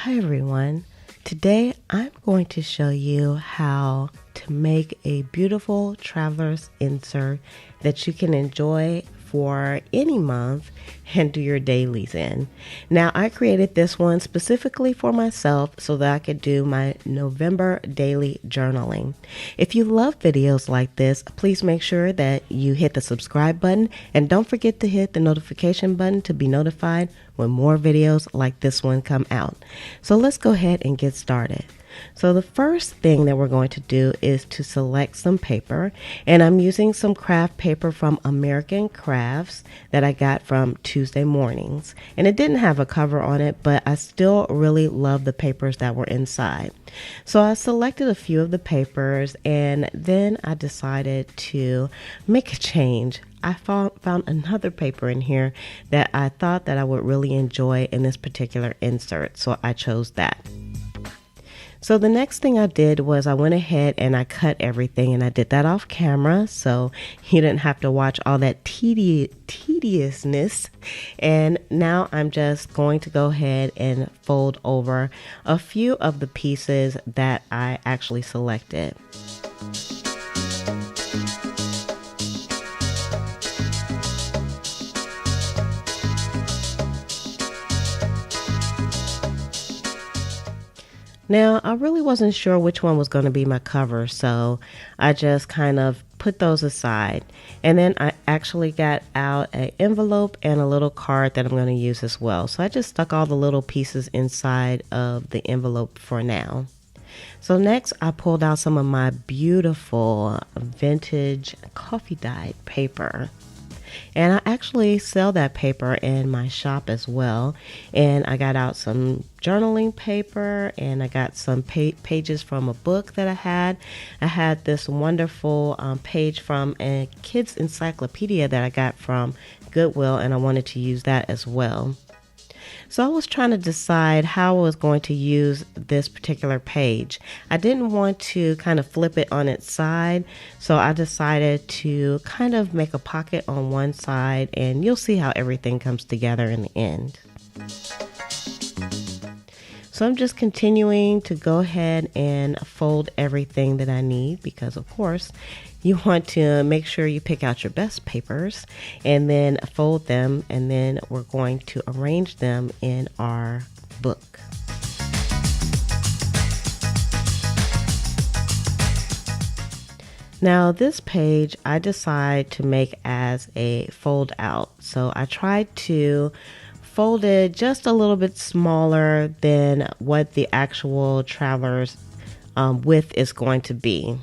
Hi everyone. Today I'm going to show you how to make a beautiful traveler's insert that you can enjoy for any month and do your dailies in. Now I created this one specifically for myself so that I could do my November daily journaling. If you love videos like this, please make sure that you hit the subscribe button and don't forget to hit the notification button to be notified when more videos like this one come out. So let's go ahead and get started. So the first thing that we're going to do is to select some paper, and I'm using some craft paper from American Crafts that I got from Tuesday Mornings, and it didn't have a cover on it, but I still really love the papers that were inside. So I selected a few of the papers, and then I decided to make a change. I found another paper in here that I thought that I would really enjoy in this particular insert, so I chose that. So the next thing I did was I went ahead and I cut everything, and I did that off camera so you didn't have to watch all that tediousness. And now I'm just going to go ahead and fold over a few of the pieces that I actually selected. Now, I really wasn't sure which one was going to be my cover, so I just kind of put those aside. And then I actually got out an envelope and a little card that I'm going to use as well. So I just stuck all the little pieces inside of the envelope for now. So next, I pulled out some of my beautiful vintage coffee dyed paper. And I actually sell that paper in my shop as well. And I got out some journaling paper, and I got some pages from a book that I had. I had this wonderful page from a kid's encyclopedia that I got from Goodwill, and I wanted to use that as well. So I was trying to decide how I was going to use this particular page. I didn't want to kind of flip it on its side, so I decided to kind of make a pocket on one side, and you'll see how everything comes together in the end. So I'm just continuing to go ahead and fold everything that I need because, of course, you want to make sure you pick out your best papers and then fold them, and then we're going to arrange them in our book. Now this page I decide to make as a fold out. So I tried to fold it just a little bit smaller than what the actual traveler's width is going to be.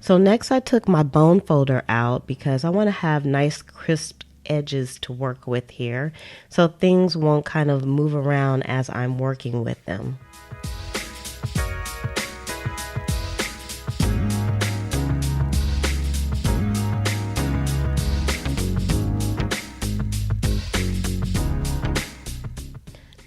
So next I took my bone folder out because I want to have nice crisp edges to work with here so things won't kind of move around as I'm working with them.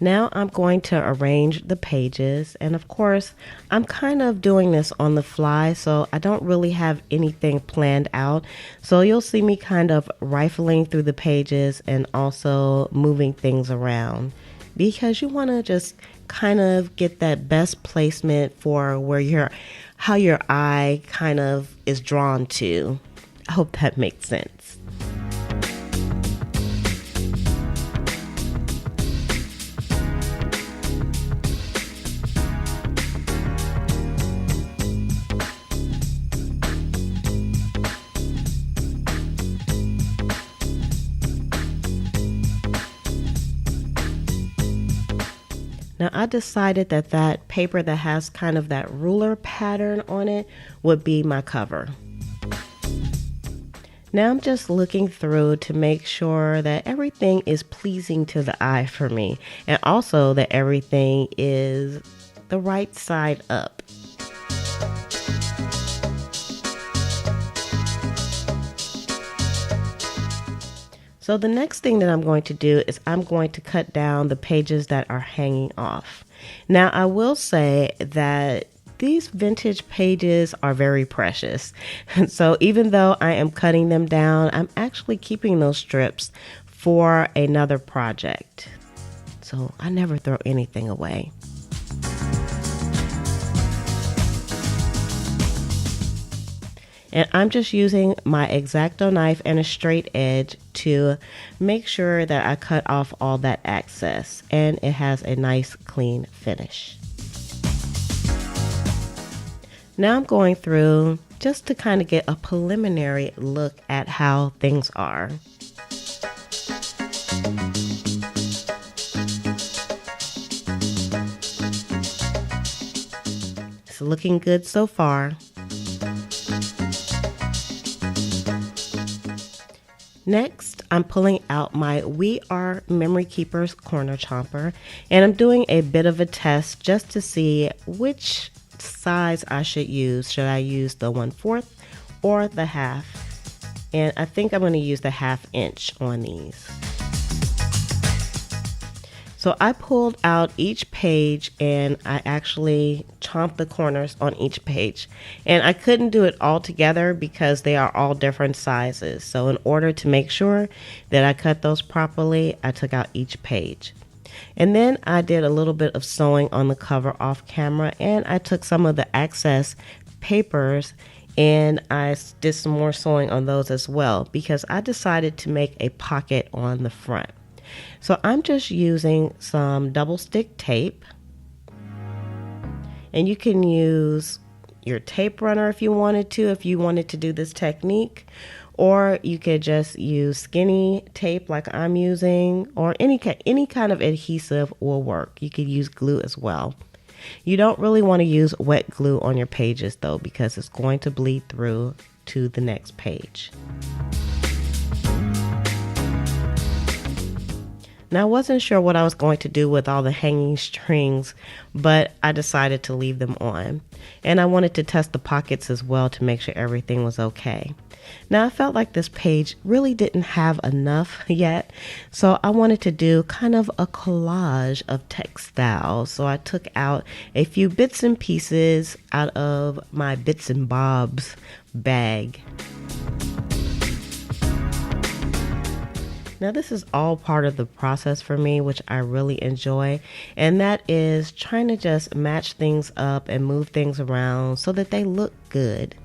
Now I'm going to arrange the pages, and of course I'm kind of doing this on the fly, so I don't really have anything planned out. So you'll see me kind of rifling through the pages and also moving things around because you want to just kind of get that best placement for how your eye kind of is drawn to. I hope that makes sense. Now I decided that that paper that has kind of that ruler pattern on it would be my cover. Now I'm just looking through to make sure that everything is pleasing to the eye for me, and also that everything is the right side up. So the next thing that I'm going to do is I'm going to cut down the pages that are hanging off. Now I will say that these vintage pages are very precious. So even though I am cutting them down, I'm actually keeping those strips for another project. So I never throw anything away. And I'm just using my X-Acto knife and a straight edge to make sure that I cut off all that excess and it has a nice clean finish. Now I'm going through just to kind of get a preliminary look at how things are. It's looking good so far. Next, I'm pulling out my We Are Memory Keepers corner chomper, and I'm doing a bit of a test just to see which size I should use. Should I use the 1/4 or the half? And I think I'm going to use the 1/2 inch on these. So I pulled out each page and I actually chomped the corners on each page. And I couldn't do it all together because they are all different sizes. So in order to make sure that I cut those properly, I took out each page. And then I did a little bit of sewing on the cover off camera, and I took some of the excess papers and I did some more sewing on those as well because I decided to make a pocket on the front. So I'm just using some double stick tape, and you can use your tape runner if you wanted to do this technique, or you could just use skinny tape like I'm using, or any kind of adhesive will work. You could use glue as well. You don't really want to use wet glue on your pages though, because it's going to bleed through to the next page. Now, I wasn't sure what I was going to do with all the hanging strings, but I decided to leave them on. And I wanted to test the pockets as well to make sure everything was okay. Now, I felt like this page really didn't have enough yet, so I wanted to do kind of a collage of textiles. So I took out a few bits and pieces out of my bits and bobs bag. Now this is all part of the process for me, which I really enjoy, and that is trying to just match things up and move things around so that they look good.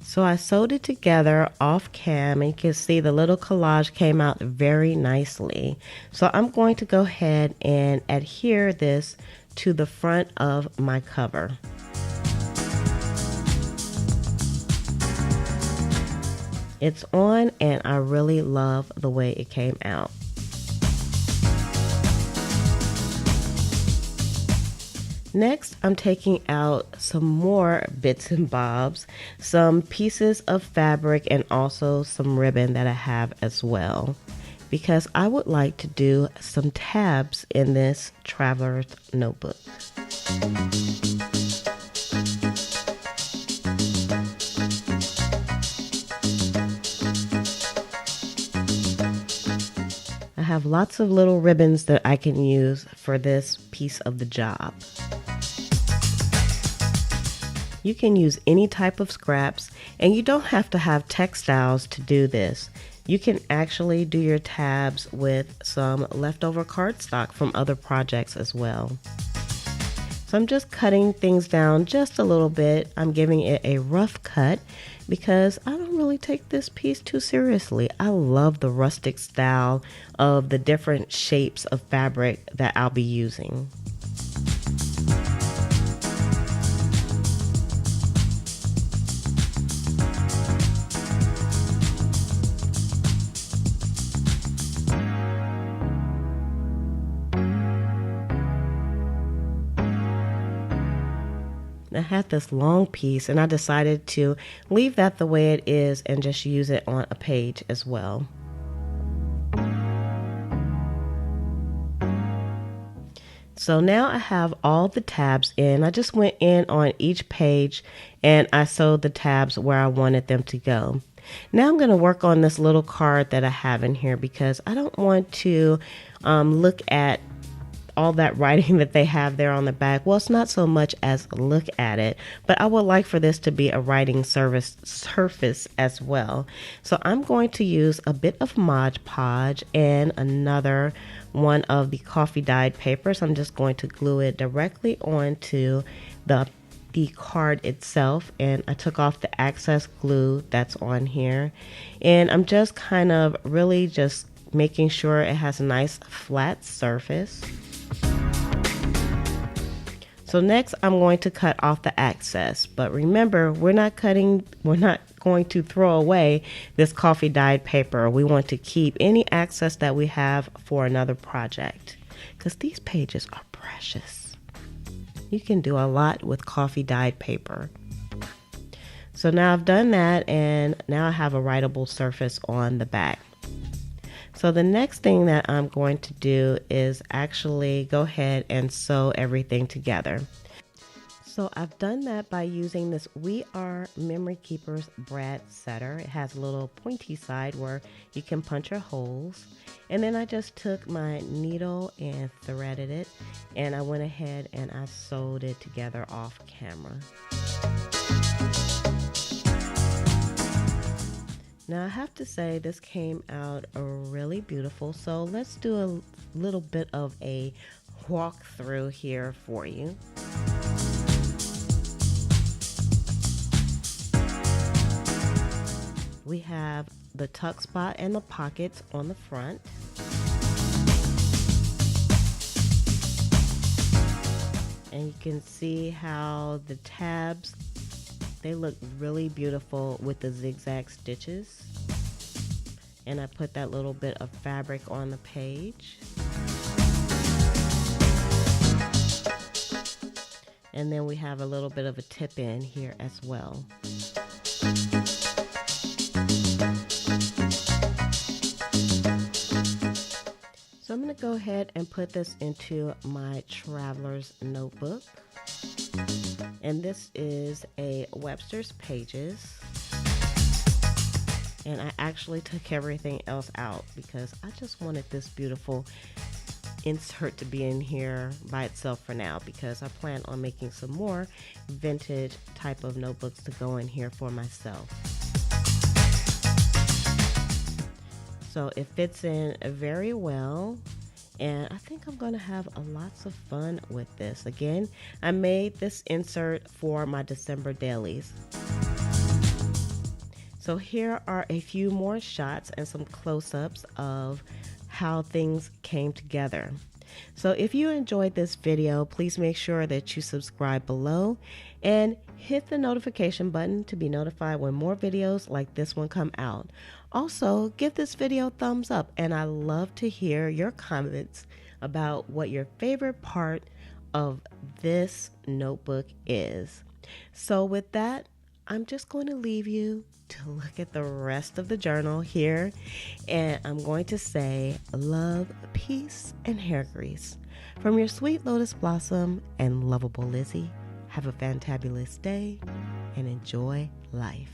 So I sewed it together off cam, and you can see the little collage came out very nicely. So I'm going to go ahead and adhere this to the front of my cover. It's on, and I really love the way it came out. Next, I'm taking out some more bits and bobs, some pieces of fabric, and also some ribbon that I have as well, because I would like to do some tabs in this traveler's notebook. I have lots of little ribbons that I can use for this piece of the job. You can use any type of scraps, and you don't have to have textiles to do this. You can actually do your tabs with some leftover cardstock from other projects as well. So I'm just cutting things down just a little bit. I'm giving it a rough cut because I don't really take this piece too seriously. I love the rustic style of the different shapes of fabric that I'll be using. I had this long piece and I decided to leave that the way it is and just use it on a page as well. So now I have all the tabs in. I just went in on each page and I sewed the tabs where I wanted them to go. Now I'm going to work on this little card that I have in here because I don't want to look at all that writing that they have there on the back. Well, it's not so much as look at it, but I would like for this to be a writing surface as well. So I'm going to use a bit of Mod Podge and another one of the coffee dyed papers. I'm just going to glue it directly onto the card itself, and I took off the excess glue that's on here, and I'm just kind of really just making sure it has a nice flat surface. So next I'm going to cut off the excess, but remember, we're not going to throw away this coffee dyed paper. We want to keep any excess that we have for another project because these pages are precious. You can do a lot with coffee dyed paper. So now I've done that, and now I have a writable surface on the back. So the next thing that I'm going to do is actually go ahead and sew everything together. So I've done that by using this We Are Memory Keepers brad setter. It has a little pointy side where you can punch your holes. And then I just took my needle and threaded it, and I went ahead and I sewed it together off camera. Now I have to say this came out really beautiful, so let's do a little bit of a walkthrough here for you. We have the tuck spot and the pockets on the front. And you can see how the tabs, they look really beautiful with the zigzag stitches. And I put that little bit of fabric on the page. And then we have a little bit of a tip in here as well. So I'm going to go ahead and put this into my traveler's notebook. And this is a Webster's Pages. And I actually took everything else out because I just wanted this beautiful insert to be in here by itself for now, because I plan on making some more vintage type of notebooks to go in here for myself. So it fits in very well, and I think I'm going to have lots of fun with this. Again, I made this insert for my December dailies. So here are a few more shots and some close-ups of how things came together. So if you enjoyed this video, please make sure that you subscribe below and hit the notification button to be notified when more videos like this one come out. Also, give this video a thumbs up, and I love to hear your comments about what your favorite part of this notebook is. So with that, I'm just going to leave you to look at the rest of the journal here, and I'm going to say love, peace, and hair grease from your sweet Lotus Blossom and lovable Lizzie. Have a fantabulous day and enjoy life.